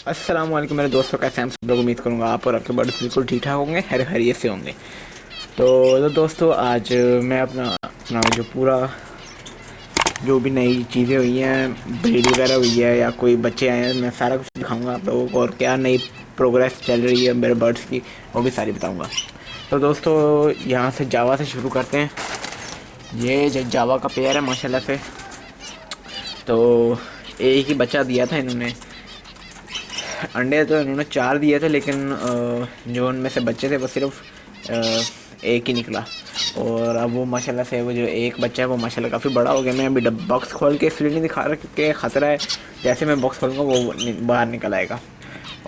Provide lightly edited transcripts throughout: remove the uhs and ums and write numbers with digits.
अस्सलाम वालेकुम मेरे दोस्तों, कैसे हैं आप सब लोग। उम्मीद करूँगा आप और आपके बर्ड्स बिल्कुल ठीक ठाक होंगे, खैरियत से होंगे। तो दोस्तों आज मैं अपना अपना जो पूरा जो भी नई चीज़ें हुई हैं, ब्रीड वगैरह हुई है या कोई बच्चे आए हैं, मैं सारा कुछ दिखाऊंगा आप लोगों को, और क्या नई प्रोग्रेस चल रही है मेरे बर्ड्स की वो भी सारी बताऊँगा। तो दोस्तों यहाँ से जावा से शुरू करते हैं। ये जो जावा का पेयर है माशाल्लाह से, तो एक ही बच्चा दिया था इन्होंने। अंडे तो इन्होंने 4 दिए थे, लेकिन जो उनमें से बच्चे थे वो सिर्फ एक ही निकला। और अब वो माशाल्लाह से वो जो एक बच्चा है वो माशाल्लाह काफ़ी बड़ा हो गया। मैं अभी बॉक्स खोल के इसलिए नहीं दिखा रहा क्योंकि ख़तरा है, जैसे मैं बॉक्स खोलूँगा वो बाहर निकल आएगा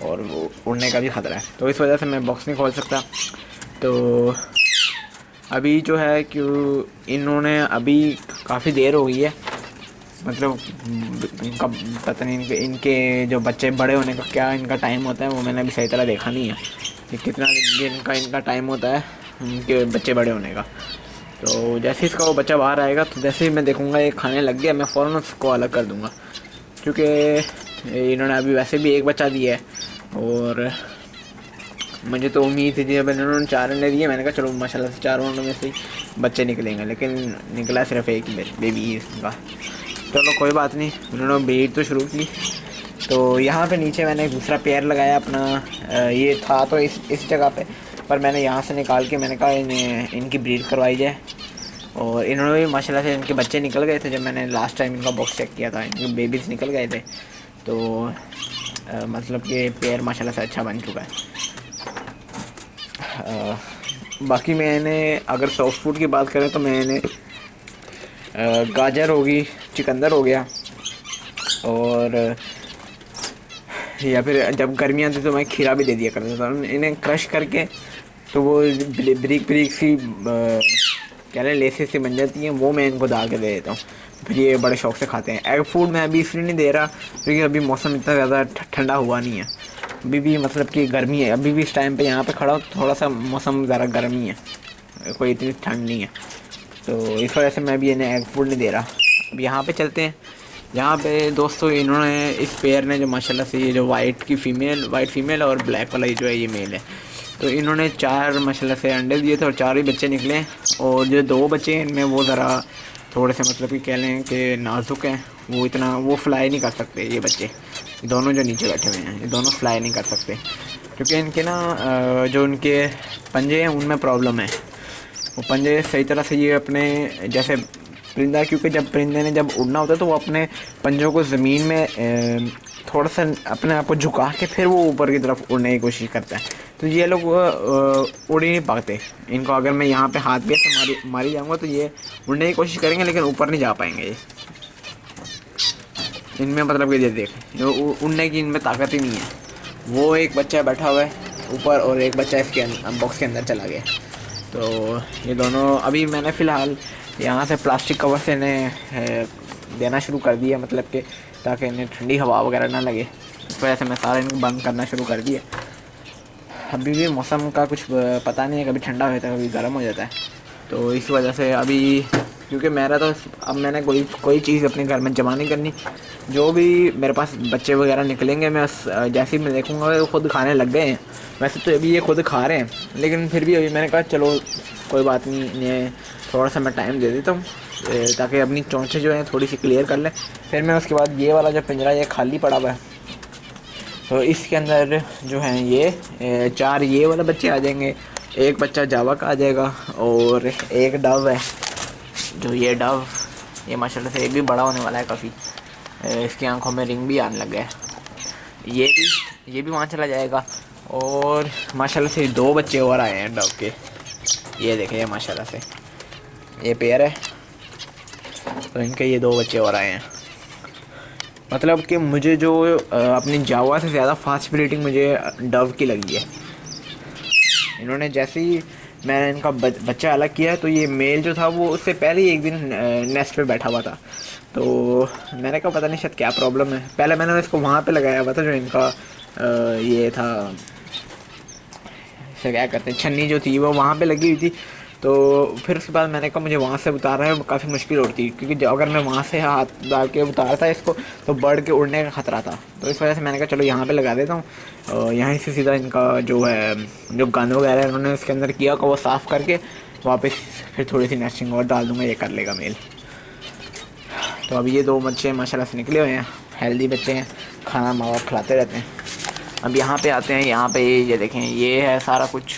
और वो उड़ने का भी ख़तरा है, तो इस वजह से मैं बॉक्स नहीं खोल सकता। तो अभी जो है कि इन्होंने अभी काफ़ी देर हो गई है, मतलब इनका पता नहीं, इनके जो बच्चे बड़े होने का क्या इनका टाइम होता है वो मैंने अभी सही तरह देखा नहीं है कि कितना दिन का इनका टाइम होता है इनके बच्चे बड़े होने का। तो जैसे ही इसका वो बच्चा बाहर आएगा तो जैसे ही मैं देखूँगा ये खाने लग गया, मैं फ़ौरन उसको अलग कर दूँगा, क्योंकि इन्होंने अभी वैसे भी एक बच्चा दिया है। और मुझे तो उम्मीद थी जब इन्होंने 4 अंडे दिए, मैंने कहा चलो माशाल्लाह से 4 अंडों में से बच्चे निकलेंगे, लेकिन निकला सिर्फ एक ही बेबी इसका। चलो कोई बात नहीं, उन्होंने ब्रीड तो शुरू की। तो यहाँ पे नीचे मैंने एक दूसरा पेयर लगाया अपना। ये था तो इस जगह पे, पर मैंने यहाँ से निकाल के मैंने कहा इनकी ब्रीड करवाई जाए। और इन्होंने भी माशाल्लाह से इनके बच्चे निकल गए थे। जब मैंने लास्ट टाइम इनका बॉक्स चेक किया था इनके बेबीज़ निकल गए थे। तो मतलब कि पेयर माशाल्लाह से अच्छा बन चुका है। बाकी मैंने अगर सॉफ्ट फूड की बात करें तो मैंने गाजर होगी, चुकंदर हो गया, और या फिर जब गर्मियाँ थी तो मैं खीरा भी दे दिया करता था इन्हें क्रश करके। तो वो ब्रीक ब्रीक सी क्या लेसेस सी बन जाती हैं, वो मैं इनको डाल के दे देता हूँ, फिर ये बड़े शौक से खाते हैं। एग फूड मैं अभी इसलिए नहीं दे रहा क्योंकि अभी मौसम इतना ज़्यादा ठंडा हुआ नहीं है, अभी भी मतलब कि गर्मी है। अभी भी इस टाइम पे यहाँ पे खड़ा हो थोड़ा सा मौसम ज़रा गर्मी है, कोई इतनी ठंड नहीं है, तो इस वजह से मैं अभी इन्हें एग फूड नहीं दे रहा। अब यहाँ पे चलते हैं। यहाँ पे दोस्तों इन्होंने इस पेयर ने जो माशाल्लाह से ये जो वाइट फीमेल और ब्लैक वाला जो है ये मेल है, तो इन्होंने 4 माशाल्लाह से अंडे दिए थे और 4 ही बच्चे निकले। और जो 2 बच्चे हैं इनमें वो ज़रा थोड़े से मतलब कि कह लें कि नाजुक हैं, वो इतना वो फ्लाई नहीं कर सकते। ये बच्चे दोनों जो नीचे बैठे हुए हैं ये दोनों फ्लाई नहीं कर सकते, क्योंकि इनके ना जो उनके पंजे हैं उनमें प्रॉब्लम है। वो पंजे सही तरह से ये अपने जैसे परिंदा, क्योंकि जब परिंदे ने जब उड़ना होता है तो वो अपने पंजों को ज़मीन में थोड़ा सा अपने आप को झुका के फिर वो ऊपर की तरफ उड़ने की कोशिश करता है। तो ये लोग उड़ ही नहीं पाते। इनको अगर मैं यहाँ पे हाथ भी ऐसे मारी जाऊँगा तो ये उड़ने की कोशिश करेंगे लेकिन ऊपर नहीं जा पाएंगे। ये इनमें मतलब कि ये देख उड़ने की इनमें ताकत ही नहीं है। वो एक बच्चा बैठा हुआ है ऊपर और एक बच्चा इसके बॉक्स के अंदर चला गया। तो ये दोनों अभी मैंने फ़िलहाल यहाँ से प्लास्टिक कवर से इन्हें देना शुरू कर दिया, मतलब कि ताकि इन्हें ठंडी हवा वगैरह ना लगे। इस वजह से मैं सारा इनको बंद करना शुरू कर दिया। अभी भी मौसम का कुछ पता नहीं है, कभी ठंडा हो जाता है कभी गर्म हो जाता है, तो इस वजह से अभी क्योंकि मेरा तो अब मैंने कोई चीज़ अपने घर में जमा नहीं करनी। जो भी मेरे पास बच्चे वगैरह निकलेंगे मैं जैसे ही मैं देखूँगा वो खुद खाने लग गए हैं। वैसे तो अभी ये खुद खा रहे हैं, लेकिन फिर भी अभी मैंने कहा चलो कोई बात नहीं, इन्हें थोड़ा सा मैं टाइम दे देता हूँ ताकि अपनी चोंचें जो हैं थोड़ी सी क्लियर कर लें। फिर मैं उसके बाद ये वाला जो पिंजरा ये खाली पड़ा हुआ है, तो इसके अंदर जो है ये 4 ये वाले बच्चे आ जाएंगे, एक बच्चा जावा का आ जाएगा, और एक डव है। जो ये डव ये माशाल्लाह से ये भी बड़ा होने वाला है काफ़ी, इसकी आंखों में रिंग भी आने लग गया है। ये भी वहाँ चला जाएगा। और माशाल्लाह से 2 बच्चे और आए हैं डव के, ये देखें ये माशाल्लाह से ये पेयर है, तो इनके ये 2 बच्चे और आए हैं। मतलब कि मुझे जो अपनी जावा से ज़्यादा फास्ट ब्रीडिंग मुझे डव की लगी है। इन्होंने जैसे ही मैंने इनका बच्चा अलग किया है तो ये मेल जो था वो उससे पहले ही एक दिन नेस्ट पे बैठा हुआ था। तो मैंने कहा पता नहीं शायद क्या प्रॉब्लम है। पहले मैंने इसको वहाँ पे लगाया हुआ था जो इनका ये था, इसे क्या कहते हैं, छन्नी जो थी वो वहाँ पे लगी हुई थी। तो फिर उसके बाद मैंने कहा मुझे वहाँ से उतारना है, काफ़ी मुश्किल होती, क्योंकि अगर मैं वहाँ से हाथ डाल के उतारता इसको तो बर्ड के उड़ने का ख़तरा था। तो इस वजह से मैंने कहा चलो यहाँ पे लगा देता हूँ। यहाँ से सीधा इनका जो है जो गंद वगैरह है उन्होंने उसके अंदर किया को वो साफ़ करके वापस फिर थोड़ी सी नर्सिंग और डाल दूँगा, ये कर लेगा मेल। तो अब ये 2 बच्चे माशाल्लाह से निकले हुए हैं, हेल्दी बच्चे हैं, खाना माँ बाप खिलाते रहते हैं। अब यहाँ पे आते हैं, यहाँ पे ये देखें, ये है सारा कुछ।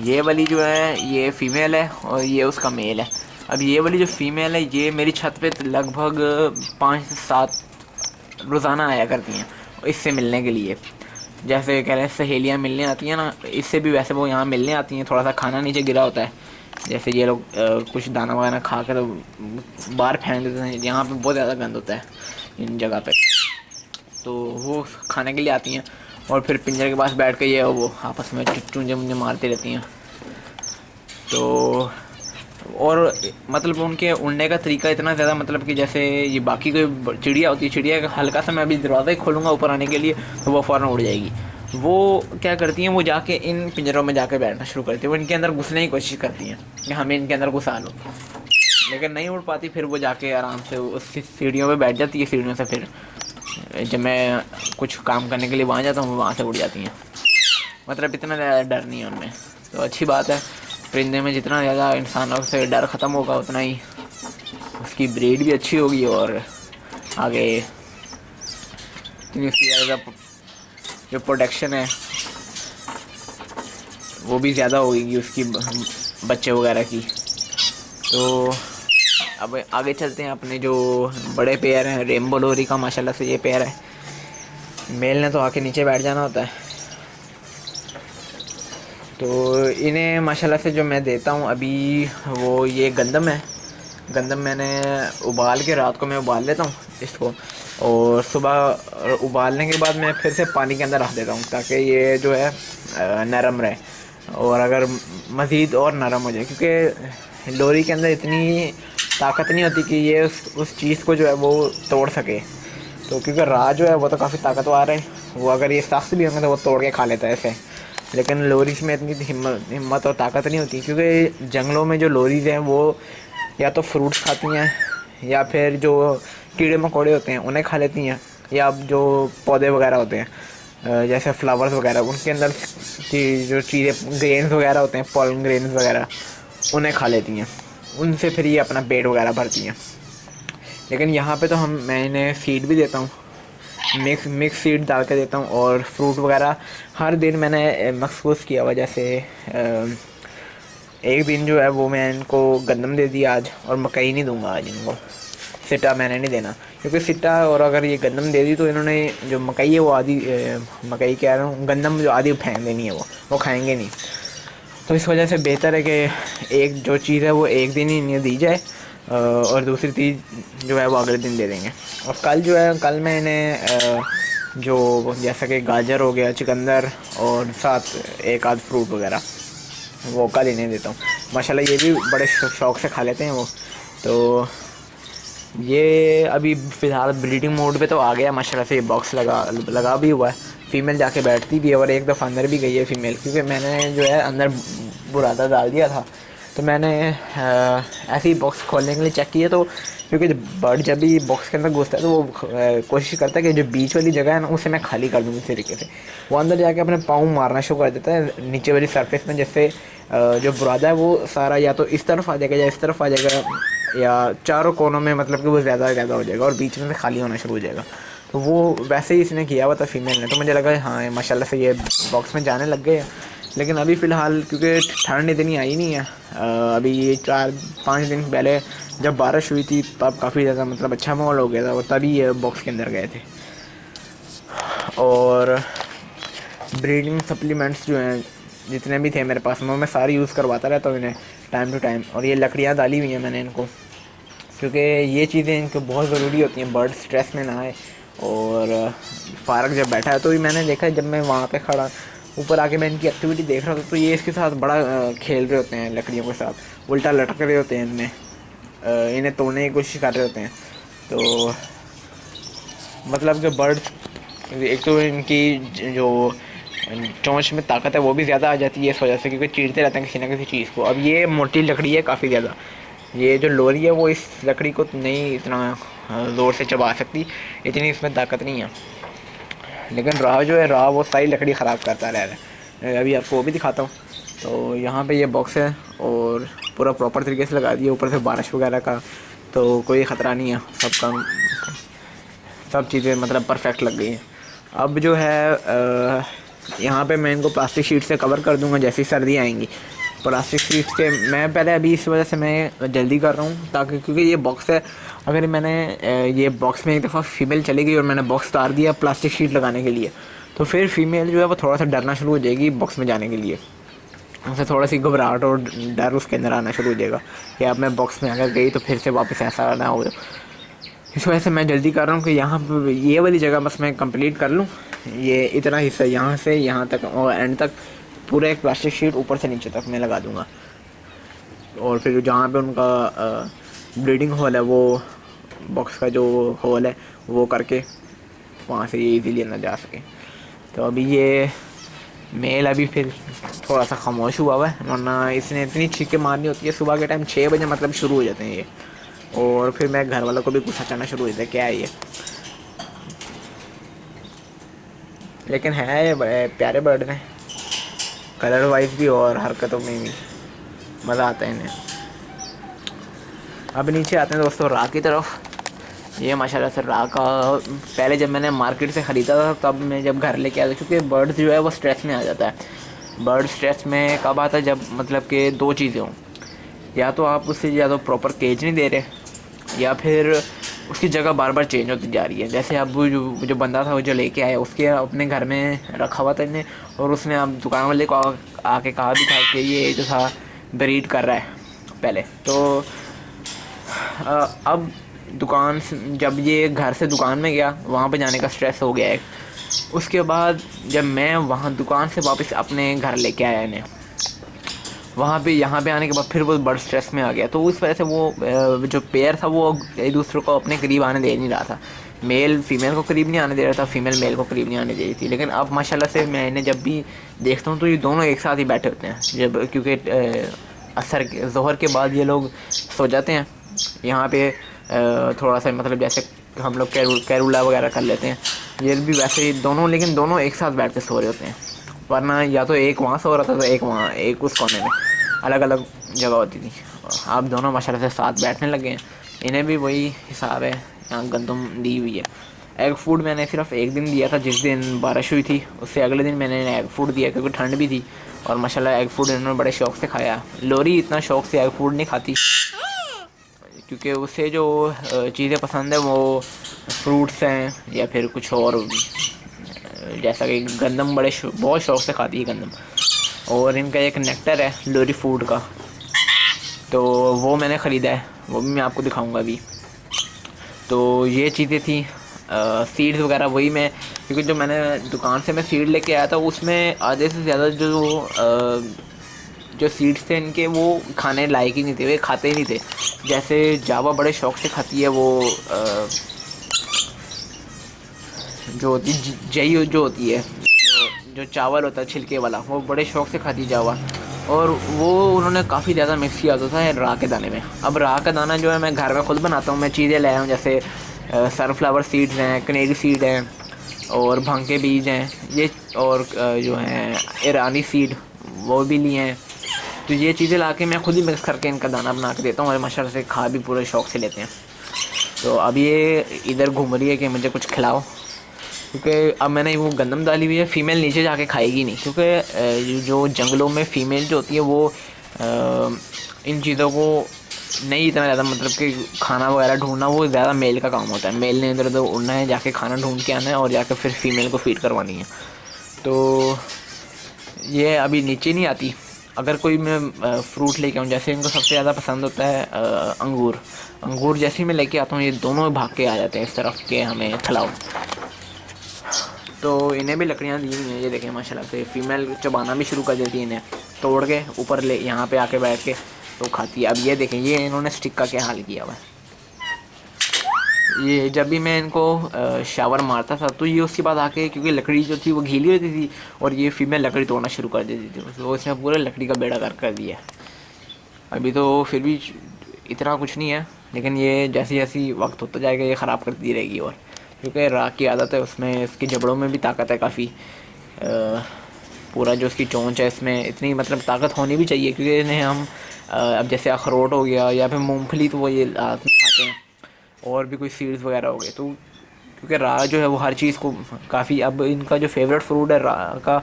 ये वाली जो है ये फ़ीमेल है और ये उसका मेल है। अब ये वाली जो फ़ीमेल है ये मेरी छत पे लगभग 5 से 7 रोज़ाना आया करती हैं इससे मिलने के लिए। जैसे कह रहे हैं सहेलियाँ मिलने आती हैं ना, इससे भी वैसे वो यहाँ मिलने आती हैं। थोड़ा सा खाना नीचे गिरा होता है, जैसे ये लोग कुछ दाना वगैरह खा कर तो बाहर फेंक देते हैं। यहाँ पे बहुत ज़्यादा गंद होता है इन जगह पे, तो वो खाने के लिए आती हैं और फिर पिंजरे के पास बैठ के ये वो आपस में चूंजे मुंजे मारती रहती हैं। तो और मतलब उनके उड़ने का तरीका इतना ज़्यादा, मतलब कि जैसे ये बाकी कोई चिड़िया होती है, चिड़िया का हल्का सा मैं अभी दरवाज़ा ही खोलूँगा ऊपर आने के लिए तो वो फ़ौरन उड़ जाएगी। वो क्या करती हैं, वो जाके इन पिंजरों में जाके बैठना शुरू करती है। वो इनके अंदर घुसने की कोशिश करती हैं कि हमें इनके अंदर घुसा लो, लेकिन नहीं उड़ पाती। फिर वो जाके आराम से उस सीढ़ियों पे बैठ जाती है। सीढ़ियों से फिर जब मैं कुछ काम करने के लिए वहाँ जाता हूँ वहाँ से उड़ जाती हैं। मतलब इतना ज़्यादा डर नहीं है उनमें, तो अच्छी बात है। परिंदे में जितना ज़्यादा इंसानों से डर ख़त्म होगा उतना ही उसकी ब्रीड भी अच्छी होगी और आगे उसकी ज़्यादा जो प्रोटेक्शन है वो भी ज़्यादा होगी उसकी बच्चे वगैरह की। तो अब आगे चलते हैं। अपने जो बड़े पेयर हैं, रेनबो लोरी का माशाल्लाह से ये पेयर है। मेल ने तो आके नीचे बैठ जाना होता है। तो इन्हें माशाल्लाह से जो मैं देता हूँ अभी वो ये गंदम है। गंदम मैंने उबाल के रात को मैं उबाल लेता हूँ इसको, और सुबह उबालने के बाद मैं फिर से पानी के अंदर रख देता हूँ ताकि ये जो है नरम रहे और अगर मज़ीद और नरम हो जाए, क्योंकि लोरी के अंदर इतनी ताकत नहीं होती कि ये उस चीज़ को जो है वो तोड़ सके। तो क्योंकि राह जो है वो तो काफ़ी ताकतवर है, वो अगर ये सख्त भी होंगे तो वो तोड़ के खा लेता है ऐसे। लेकिन लोरीज़ में इतनी हिम्मत और ताकत नहीं होती, क्योंकि जंगलों में जो लोरीज़ हैं वो या तो फ्रूट्स खाती हैं या फिर जो कीड़े मकोड़े होते हैं उन्हें खा लेती हैं, या जो पौधे वगैरह होते हैं जैसे फ्लावर्स वगैरह उनके अंदर की जो चीज़ें ग्रेन्स वगैरह होते हैं, पॉलन ग्रेन्स वगैरह उन्हें खा लेती हैं। उनसे फिर ये अपना पेट वगैरह भरती हैं। लेकिन यहाँ पे तो मैं इन्हें सीड भी देता हूँ, मिक्स सीड डाल के देता हूँ। और फ्रूट वगैरह हर दिन मैंने मखसूस किया हुआ, जैसे एक दिन जो है वो मैं इनको गंदम दे दिया आज, और मकई नहीं दूंगा आज इनको, सिट्टा मैंने नहीं देना, क्योंकि सिट्टा और अगर ये गंदम दे दी तो इन्होंने जो मकई है वो आधी मकई कह रहा हूँ गंदम जो आधी फेंक देनी है वो खाएंगे नहीं। तो इस वजह से बेहतर है कि एक जो चीज़ है वो एक दिन ही इन्हें दी जाए और दूसरी चीज़ जो है वो अगले दिन दे देंगे। और कल जो है कल मैं इन्हें जो जैसा कि गाजर हो गया, चुकंदर और साथ एक आध फ्रूट वगैरह वो कल इन्हें देता हूँ। माशाल्लाह ये भी बड़े शौक़ से खा लेते हैं वो। तो ये अभी फ़िलहाल ब्रीडिंग मोड पे तो आ गया माशाल्लाह से। ये बॉक्स लगा भी हुआ है, फ़ीमेल जाके बैठती भी है और एक दफ़ा अंदर भी गई है फ़ीमेल, क्योंकि मैंने जो है अंदर बुरादा डाल दिया था। तो मैंने ऐसे ही बॉक्स खोलने के लिए चेक किया, तो क्योंकि बर्ड जब भी बॉक्स के अंदर घुसता है तो वो कोशिश करता है कि जो बीच वाली जगह है ना उसे मैं खाली कर दूँ इस तरीके से। वो अंदर जाके अपने पाँव मारना शुरू कर देता है नीचे वाली सरफेस में, जिससे जो बुरादा है वो सारा या तो इस तरफ आ जाएगा या इस तरफ आ जाएगा, या चारों कोनों में, मतलब कि वो ज़्यादा हो जाएगा और बीच में से खाली होना शुरू हो जाएगा। तो वो वैसे ही इसने किया हुआ था फ़ीमेल ने। तो मुझे लगा हाँ माशाल्लाह से ये बॉक्स में जाने लग गए हैं। लेकिन अभी फ़िलहाल क्योंकि ठंड इतनी आई नहीं है, अभी ये 4-5 दिन पहले जब बारिश हुई थी तब काफ़ी ज़्यादा मतलब अच्छा माहौल हो गया था और तभी ये बॉक्स के अंदर गए थे। और ब्रीडिंग सप्लीमेंट्स जो हैं जितने भी थे मेरे पास मैं सारी यूज़ करवाता रहता हूँ इन्हें टाइम टू टाइम। और ये लकड़ियाँ डाली हुई हैं मैंने इनको, क्योंकि ये चीज़ें इनको बहुत ज़रूरी होती हैं, बर्ड स्ट्रेस में ना आए। और फ़ारक जब बैठा है तो भी मैंने देखा जब मैं वहाँ पे खड़ा ऊपर आके मैं इनकी एक्टिविटी देख रहा था तो ये इसके साथ बड़ा खेल रहे होते हैं लकड़ियों के साथ, उल्टा लटक रहे होते हैं इनमें, इन्हें तोड़ने की कोशिश कर रहे होते हैं। तो मतलब जो बर्ड एक तो इनकी जो चोंच में ताकत है वो भी ज़्यादा आ जाती है इस वजह से, क्योंकि चीरते रहते हैं किसी ना किसी चीज़ को। अब ये मोटी लकड़ी है काफ़ी ज़्यादा, ये जो लोरी है वो इस लकड़ी को नहीं इतना ज़ोर से चबा सकती, इतनी इसमें ताकत नहीं है। लेकिन राह जो है, राह वो सारी लकड़ी ख़राब करता रह रहा है। अभी आपको वो भी दिखाता हूँ। तो यहाँ पे ये बॉक्स है और पूरा प्रॉपर तरीके से लगा दिया, ऊपर से बारिश वगैरह का तो कोई ख़तरा नहीं है, सब काम सब चीज़ें मतलब परफेक्ट लग गई हैं। अब जो है यहाँ पे मैं इनको प्लास्टिक शीट से कवर कर दूँगा जैसी सर्दी आएंगी। प्लास्टिक शीट से मैं पहले अभी इस वजह से मैं जल्दी कर रहा हूँ, ताकि क्योंकि ये बॉक्स है, अगर मैंने ये बॉक्स में एक दफ़ा फीमेल चली गई और मैंने बॉक्स उतार दिया प्लास्टिक शीट लगाने के लिए, तो फिर फीमेल जो है वो थोड़ा सा डरना शुरू हो जाएगी बॉक्स में जाने के लिए। उसे थोड़ा सी घबराहट और डर उसके अंदर आना शुरू हो जाएगा कि अब मैं बॉक्स में अगर गई तो फिर से वापस ऐसा ना हो। इस वजह से मैं जल्दी कर रहा हूँ कि यहाँ पर ये वाली जगह बस मैं कंप्लीट कर लूँ। ये इतना हिस्सा यहाँ से यहाँ तक और एंड तक पूरा एक प्लास्टिक शीट ऊपर से नीचे तक मैं लगा दूँगा। और फिर जहाँ पे उनका ब्रीडिंग होल है, वो बॉक्स का जो होल है वो करके वहाँ से ये इजीली अंदर जा सके। तो अभी ये मेल अभी फिर थोड़ा सा खामोश हुआ है, वरना इसने इतनी चीखें मारनी होती है सुबह के टाइम 6 बजे मतलब शुरू हो जाते हैं ये। और फिर मैं घर वालों को भी गुस्सा चढ़ना शुरू हो जाता है, क्या है ये। लेकिन है ये प्यारे बर्ड हैं, कलर वाइज भी और हरकतों में भी मज़ा आता है इन्हें। अब नीचे आते हैं दोस्तों राह की तरफ। ये माशाल्लाह से राह का पहले जब मैंने मार्केट से ख़रीदा था तब मैं जब घर लेके आया था, क्योंकि बर्ड जो है वो स्ट्रेस में आ जाता है। बर्ड स्ट्रेस में कब आता है, जब मतलब कि 2 चीज़ें हों, या तो आप उससे या तो प्रॉपर केज नहीं दे रहे, या फिर उसकी जगह बार बार चेंज होती जा रही है। जैसे अब जो बंदा था वो जो लेके आया उसके अपने घर में रखा हुआ था इन्हें, और उसने अब दुकान वाले को आके कहा भी था कि ये जो था ब्रीड कर रहा है पहले। तो अब दुकान जब ये घर से दुकान में गया, वहाँ पे जाने का स्ट्रेस हो गया है। उसके बाद जब मैं वहाँ दुकान से वापस अपने घर लेके आया इन्हें, वहाँ पे यहाँ पे आने के बाद फिर वो बड़ स्ट्रेस में आ गया। तो उस वजह से वो जो पेयर था वो एक दूसरे को अपने करीब आने दे नहीं रहा था। मेल फीमेल को करीब नहीं आने दे रहा था, फीमेल मेल को करीब नहीं आने दे रही थी। लेकिन अब माशाल्लाह से मैं इन्हें जब भी देखता हूँ तो ये दोनों एक साथ ही बैठे होते हैं, जब क्योंकि असर ज़ोहर के बाद ये लोग सो जाते हैं। यहाँ पे थोड़ा सा मतलब जैसे हम लोग कैरूला वगैरह कर लेते हैं, ये भी वैसे ही दोनों, लेकिन दोनों एक साथ बैठ के सो रहे होते हैं। वरना या तो एक वहाँ सो रहा था तो एक वहाँ, एक उस कोने में, अलग अलग जगह होती थी। आप दोनों माशाल्लाह से साथ बैठने लगे हैं। इन्हें भी वही हिसाब है, यहाँ गंदम दी हुई है। एग फूड मैंने सिर्फ एक दिन दिया था, जिस दिन बारिश हुई थी। उससे अगले दिन मैंने इन्हें एग फूड दिया, क्योंकि ठंड भी थी और माशाल्लाह एग फूड इन्होंने बड़े शौक़ से खाया। लोरी इतना शौक़ से एग फूड नहीं खाती, क्योंकि उसे जो चीज़ें पसंद है वो फ्रूट्स हैं या फिर कुछ और, जैसा कि गंदम बहुत शौक़ से खाती है गंदम। और इनका एक नेक्टर है लोरी फूड का, तो वो मैंने ख़रीदा है, वो भी मैं आपको दिखाऊंगा अभी। तो ये चीज़ें थी। सीड्स वगैरह वही मैं, क्योंकि जो मैंने दुकान से मैं सीड लेके आया था उसमें आधे से ज़्यादा जो सीड्स थे इनके वो खाने लायक ही नहीं थे, वे खाते ही नहीं थे। जैसे जावा बड़े शौक़ से खाती है वो जो होती जई जो होती है, जो चावल होता है छिलके वाला, वो बड़े शौक़ से खाती जावा। और वो उन्होंने काफ़ी ज़्यादा मिक्स किया होता था राह के दाने में। अब राह का दाना जो है मैं घर में खुद बनाता हूँ, मैं चीज़ें लाया हूँ, जैसे सनफ्लावर सीड्स हैं, कनेरी सीड हैं और भांग के बीज हैं ये, और जो हैं ईरानी सीड वो भी लिए हैं। तो ये चीज़ें ला के मैं खुद ही मिक्स करके इनका दाना बना के देता हूँ और माशाल्लाह से खा भी पूरे शौक़ से लेते हैं। तो अब ये इधर घूम रही है कि मुझे कुछ खिलाओ, क्योंकि अब मैंने वो गंदम डाली हुई है। फ़ीमेल नीचे जाके खाएगी नहीं, क्योंकि जो जंगलों में फ़ीमेल जो होती है वो इन चीज़ों को नहीं इतना ज़्यादा, मतलब कि खाना वगैरह ढूंढना वो ज़्यादा मेल का काम होता है। मेल ने इधर उधर उड़ना है, जाके खाना ढूंढ के आना है और जाके फिर फ़ीमेल को फीड करवानी है। तो ये अभी नीचे नहीं आती। अगर कोई मैं फ्रूट लेके आऊँ, जैसे इनको सबसे ज़्यादा पसंद होता है अंगूर जैसे ही मैं लेके आता हूँ ये दोनों भाग के आ जाते हैं इस तरफ के हमें खिलाओ। तो इन्हें भी लकड़ियाँ दी हुई हैं, ये देखें माशाल्लाह से। फ़ीमेल चबाना भी शुरू कर देती है, इन्हें तोड़ के ऊपर ले यहाँ पे आके बैठ के तो खाती है। अब ये देखें, ये इन्होंने स्टिक का क्या हाल किया हुआ है, ये जब भी मैं इनको शावर मारता था तो ये उसके बाद आके, क्योंकि लकड़ी जो थी वो गीली होती थी और ये फीमेल लकड़ी तोड़ना शुरू कर देती थी, तो इसने पूरा लकड़ी का बेड़ा गर्क कर दिया। अभी तो फिर भी इतना कुछ नहीं है, लेकिन ये जैसे जैसे वक्त होता जाएगा ये ख़राब करती रहेगी। और क्योंकि राख की आदत है, उसमें इसके जबड़ों में भी ताकत है काफ़ी। पूरा जो उसकी चोंच है इसमें इतनी मतलब ताकत होनी भी चाहिए, क्योंकि इन्हें हम अब जैसे अखरोट हो गया या फिर मूंगफली, तो वो ये रात में खाते हैं, और भी कोई सीड्स वगैरह हो गए। तो क्योंकि राह जो है वो हर चीज़ को काफ़ी, अब इनका जो फेवरेट फ्रूट है राह का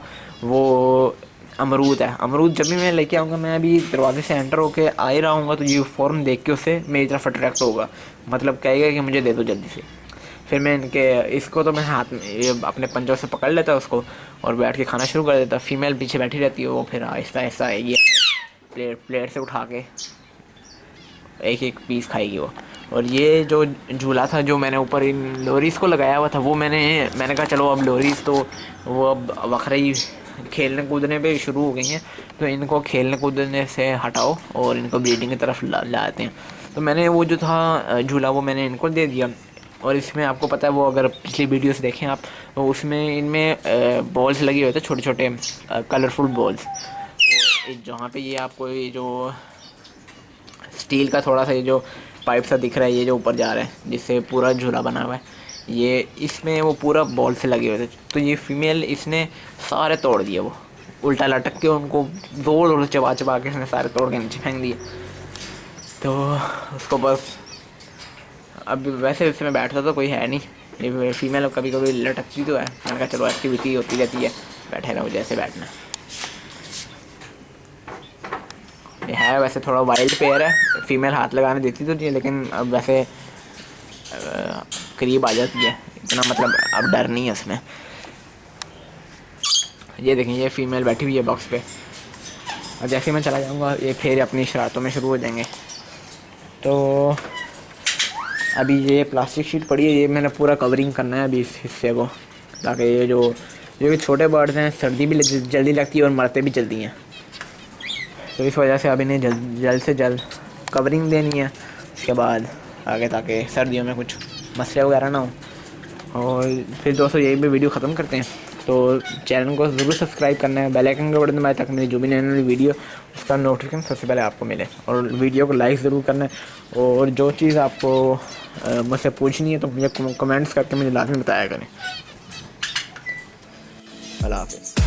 वो अमरूद है। अमरूद जब भी मैं लेके आऊँगा, मैं अभी दरवाजे से एंटर होके आ ही रहा हूँ तो ये फ़ौरन देख के उससे मेरी तरफ अट्रैक्ट होगा, मतलब कहेगा कि मुझे दे दो जल्दी से। फिर मैं इनके इसको तो मैं हाथ में ये अपने पंजों से पकड़ लेता उसको और बैठ के खाना शुरू कर देता। फीमेल पीछे बैठी रहती है, वो फिर आहिस्ता आहिस्ता आएगी, प्लेट से उठा के एक एक पीस खाएगी वो। और ये जो झूला था जो मैंने ऊपर इन लोरीज़ को लगाया हुआ था, वो मैंने कहा चलो अब लोरीज़ तो वो अब बकरी खेलने कूदने पे शुरू हो गई हैं, तो इनको खेलने कूदने से हटाओ और इनको ब्रीडिंग की तरफ लाते हैं। तो मैंने वो जो था झूला वो मैंने इनको दे दिया। और इसमें आपको पता है, वो अगर पिछली वीडियोस देखें आप, तो उसमें इनमें बॉल्स लगे हुए थे, छोटे छोटे कलरफुल बॉल्स। जहाँ पे ये आपको ये जो स्टील का थोड़ा सा ये जो पाइप सा दिख रहा है, ये जो ऊपर जा रहा है जिससे पूरा झूला बना हुआ है, ये इसमें वो पूरा बॉल से लगे हुए थे। तो ये फीमेल इसने सारे तोड़ दिए, वो उल्टा लटक के उनको जोर चबा चबा के इसने सारे तोड़ के नीचे फेंक दिए। तो उसको बस अब वैसे इसमें बैठता तो कोई है नहीं, ये फीमेल कभी कभी लटकती तो है। मैंने कहा चलो एक्टिविटी होती रहती है, बैठे रहो जैसे बैठना। ये है वैसे थोड़ा वाइल्ड पेयर है, फीमेल हाथ लगाने देती तो नहीं है, लेकिन अब वैसे करीब आ जाती है, इतना मतलब अब डर नहीं है उसमें। ये देखें, ये फीमेल बैठी हुई है बॉक्स पे, और जैसे मैं चला जाऊँगा ये फिर अपनी शरारतों में शुरू हो जाएंगे। तो अभी ये प्लास्टिक शीट पड़ी है, ये मैंने पूरा कवरिंग करना है अभी इस हिस्से को, ताकि ये जो छोटे बर्ड्स हैं सर्दी भी जल्दी लगती है और मरते भी जल्दी हैं। तो इस वजह से अब इन्हें जल्द से जल्द कवरिंग देनी है उसके बाद आगे, ताकि सर्दियों में कुछ मसले वगैरह ना हो। और फिर दोस्तों यही भी वीडियो ख़त्म करते हैं। तो चैनल को ज़रूर सब्सक्राइब करना है, बेल आइकन का बटन दबाएं ताकि मेरी जो भी नई नई वीडियो उसका नोटिफिकेशन सबसे पहले आपको मिले। और वीडियो को लाइक ज़रूर करना है, और जो चीज़ आपको मुझसे पूछनी है तो मुझे कमेंट्स करके मुझे लाजमी बताया करें। अल्लाह हाफ़िज़।